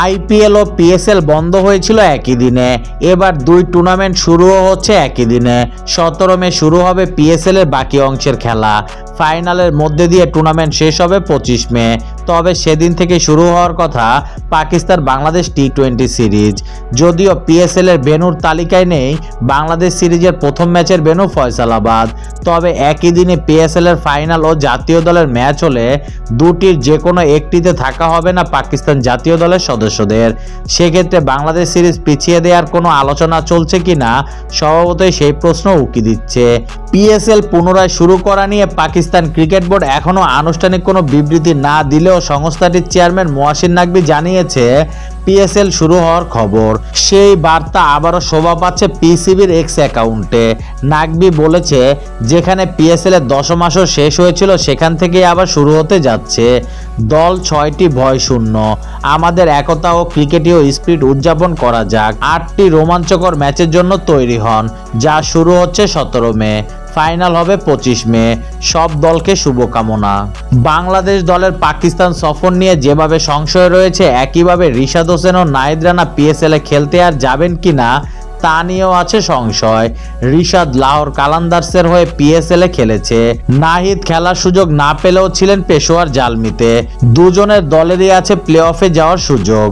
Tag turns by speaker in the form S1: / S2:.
S1: IPL ও PSL বন্ধ হয়েছিল একই দিনে, এবার দুই টুর্নামেন্ট শুরুও হচ্ছে একই দিনে। 17 মে শুরু হবে পিএসএল এর বাকি অংশের খেলা, ফাইনালের মধ্যে দিয়ে টুর্নামেন্ট শেষ হবে 25 মে। তবে সেদিন থেকে শুরু হওয়ার কথা পাকিস্তান বাংলাদেশ টি-20 সিরিজ। যদিও পিএসএল এর ভেন্যুর তালিকায় নেই বাংলাদেশ সিরিজের প্রথম ম্যাচের ভেন্যু ফয়সালাবাদ, তবে একই দিনে পিএসএল এর ফাইনাল ও জাতীয় দলের ম্যাচ হলে দুটির যে কোনো একটিতে থাকা হবে না পাকিস্তান জাতীয় দলের সদস্যদের। সেক্ষেত্রে বাংলাদেশ সিরিজ পিছিয়ে দেওয়ার কোনো আলোচনা চলছে কিনা স্বভাবতই সেই প্রশ্ন উকি দিচ্ছে। পিএসএল পুনরায় শুরু করা নিয়ে পাকিস্তান ক্রিকেট বোর্ড এখনও আনুষ্ঠানিক কোনো বিবৃতি না দিলেও সংস্থাটির চেয়ারম্যান মহসিন নাকভি জানিয়েছে পিএসএল শুরু হওয়ার খবর। সেই বার্তা আবারও শোভা পাচ্ছে পিসিবির এক্স অ্যাকাউন্টে। নাকভি বলেছে, যেখানে পিএসএল এর 10ম আসর শেষ হয়েছিল সেখান থেকেই আবার শুরু হতে যাচ্ছে। দল 6টি ভয় শূন্য, আমাদের একতা ও ক্রিকেটীয় স্পিরিট উদযাপন করা যাক। 8টি রোমাঞ্চকর ম্যাচের জন্য তৈরি হন, যা শুরু হচ্ছে 17 মে, ফাইনাল হবে 25 মে। সব দলকে শুভকামনা। বাংলাদেশ দলের পাকিস্তান সফর নিয়ে যেভাবে সংশয় রয়েছে, একইভাবে রিশাদ হোসেন ও নাহিদ রানা পিএসএল এ খেলতে আর যাবেন কিনা তা নিয়েও আছে সংশয়। রিশাদ লাহোর কালান্দার্সের হয়ে পিএসএল এ খেলেছে, নাহিদ খেলার সুযোগ না পেলেও ছিলেন পেশোয়ার জালমিতে। দুজনের দলেরই আছে প্লে অফে যাওয়ার সুযোগ।